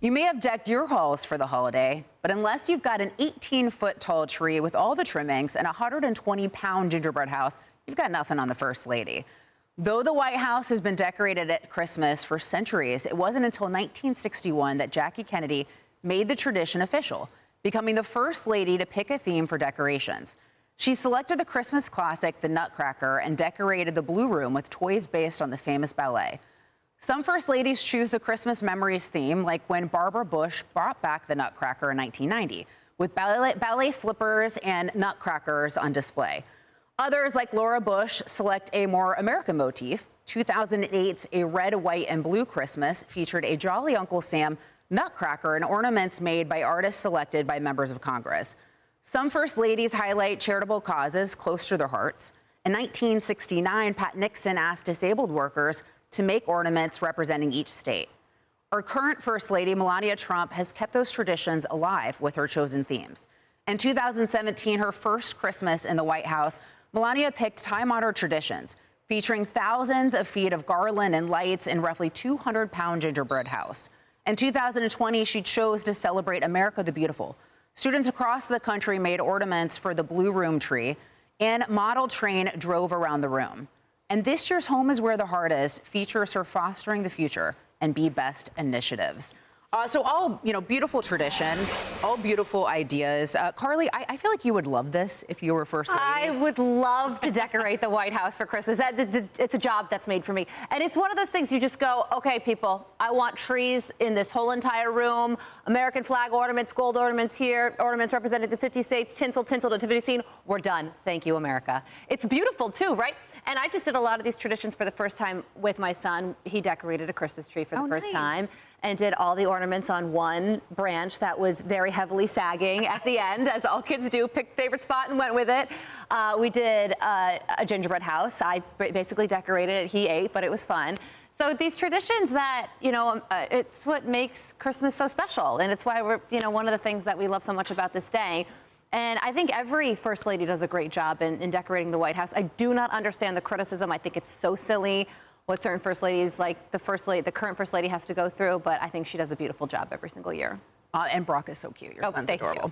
You may have decked your halls for the holiday, but unless you've got an 18-foot tall tree with all the trimmings and a 120-pound gingerbread house, you've got nothing on the First Lady. Though the White House has been decorated at Christmas for centuries, it wasn't until 1961 that Jackie Kennedy made the tradition official, becoming the First Lady to pick a theme for decorations. She selected the Christmas classic, the Nutcracker, and decorated the Blue Room with toys based on the famous ballet. Some First Ladies choose the Christmas memories theme, like when Barbara Bush brought back the Nutcracker in 1990, with ballet slippers and nutcrackers on display. Others, like Laura Bush, select a more American motif. 2008's A Red, White, and Blue Christmas featured a Jolly Uncle Sam nutcracker and ornaments made by artists selected by members of Congress. Some First Ladies highlight charitable causes close to their hearts. In 1969, Pat Nixon asked disabled workers to make ornaments representing each state. Our current First Lady, Melania Trump, has kept those traditions alive with her chosen themes. In 2017, her first Christmas in the White House, Melania picked time-honored traditions, featuring thousands of feet of garland and lights in roughly 200-pound gingerbread house. In 2020, she chose to celebrate America the Beautiful. Students across the country made ornaments for the Blue Room tree, and model train drove around the room. And this year's Home is Where the Heart Is features her fostering the future and Be Best initiatives. So all, beautiful tradition, all beautiful ideas. Carly, I feel like you would love this if you were First Lady. I would love to decorate the White House for Christmas. It's a job that's made for me. And it's one of those things you just go, okay, people, I want trees in this whole entire room, American flag ornaments, gold ornaments here, ornaments representing the 50 states, tinsel to nativity scene. We're done. Thank you, America. It's beautiful, too, right? And I just did a lot of these traditions for the first time with my son. He decorated a Christmas tree for the first time and did all the ornaments on one branch that was very heavily sagging at the end, as all kids do, picked favorite spot and went with it. We did a gingerbread house. I basically decorated it. He ate, but it was fun. So these traditions that, it's what makes Christmas so special. And it's why we're, one of the things that we love so much about this day. And I think every First Lady does a great job in decorating the White House. I do not understand the criticism. I think it's so silly what certain First Ladies, like the current First Lady, has to go through. But I think she does a beautiful job every single year. And Brock is so cute. Your son's adorable.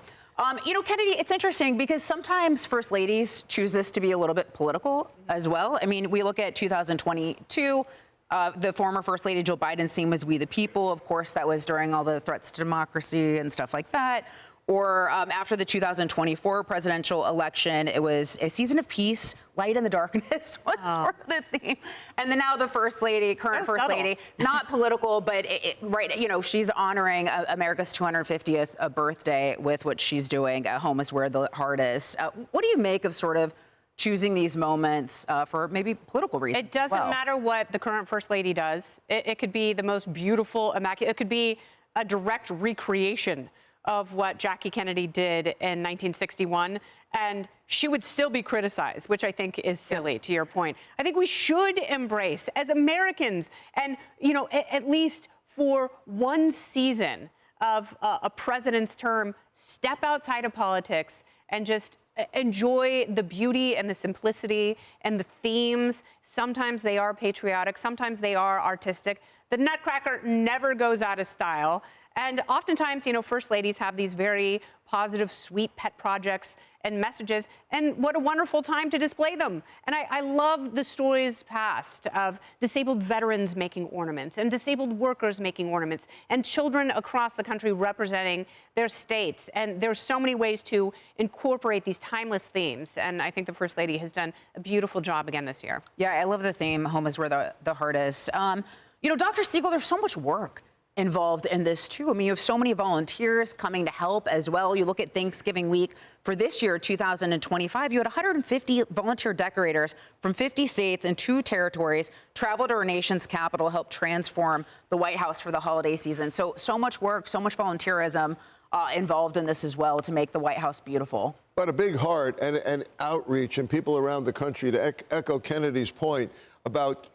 You. Kennedy, it's interesting because sometimes First Ladies choose this to be a little bit political as well. I mean, we look at 2022. The former First Lady Jill Biden's theme was We the People. Of course, that was during all the threats to democracy and stuff like that. Or after the 2024 presidential election, it was a season of peace, light in the darkness was sort of the theme. And then now the First Lady, current First Lady, not political, but she's honoring America's 250th birthday with what she's doing. Home is Where the Heart Is. What do you make of sort of choosing these moments for maybe political reasons? It doesn't matter what the current First Lady does. It could be the most beautiful, immaculate. It could be a direct recreation of what Jackie Kennedy did in 1961, and she would still be criticized, which I think is silly, to your point. I think we should embrace, as Americans, and, at least for one season of a president's term, step outside of politics and just enjoy the beauty and the simplicity and the themes. Sometimes they are patriotic, sometimes they are artistic. The Nutcracker never goes out of style. And oftentimes, First Ladies have these very positive, sweet pet projects and messages. And what a wonderful time to display them. And I love the stories past of disabled veterans making ornaments and disabled workers making ornaments and children across the country representing their states. And there's so many ways to incorporate these timeless themes. And I think the First Lady has done a beautiful job again this year. Yeah, I love the theme, Home is Where the Heart Is. Dr. Siegel, there's so much work involved in this too. I mean, you have so many volunteers coming to help as well. You look at Thanksgiving week for this year, 2025, you had 150 volunteer decorators from 50 states and 2 territories travel to our nation's capital, help transform the White House for the holiday season. So much work, so much volunteerism involved in this as well to make the White House beautiful. But a big heart and outreach and people around the country, to echo Kennedy's point about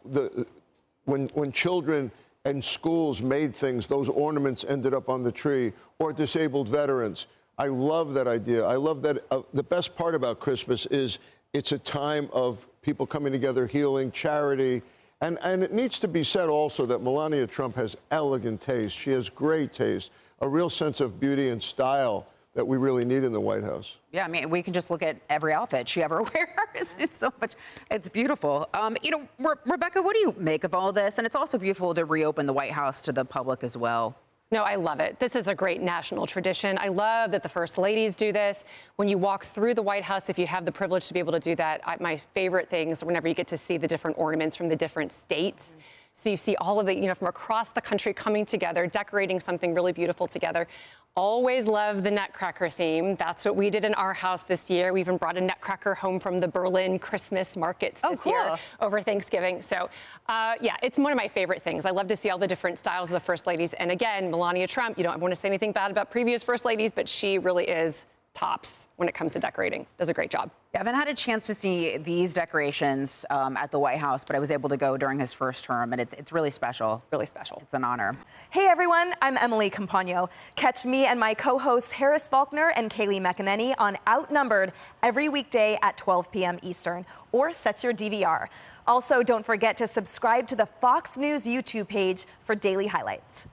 when children and schools made things, those ornaments ended up on the tree, or disabled veterans. I love that idea. I love that. The best part about Christmas is it's a time of people coming together, healing, charity, And it needs to be said also that Melania Trump has elegant taste. She has great taste, a real sense of beauty and style that we really need in the White House. Yeah, I mean, we can just look at every outfit she ever wears. It's so much, it's beautiful. You know, Rebecca, what do you make of all this? And it's also beautiful to reopen the White House to the public as well. No, I love it. This is a great national tradition. I love that the first ladies do this. When you walk through the White House, if you have the privilege to be able to do that, my favorite things whenever you get to see the different ornaments from the different states. So you see all of the, you know, from across the country coming together, decorating something really beautiful together. Always love the Nutcracker theme. That's what we did in our house this year. We even brought a Nutcracker home from the Berlin Christmas markets this year over Thanksgiving. So, yeah, it's one of my favorite things. I love to see all the different styles of the first ladies. And again, Melania Trump, you don't want to say anything bad about previous first ladies, but she really is tops when it comes to decorating. Does a great job. I haven't had a chance to see these decorations at the White House, but I was able to go during his first term, and it's really special. Really special. It's an honor. Hey everyone, I'm Emily Campagno. Catch me and my co-hosts Harris Faulkner and Kaylee McEnany on Outnumbered every weekday at 12 p.m. Eastern, or set your DVR. Also, don't forget to subscribe to the Fox News YouTube page for daily highlights.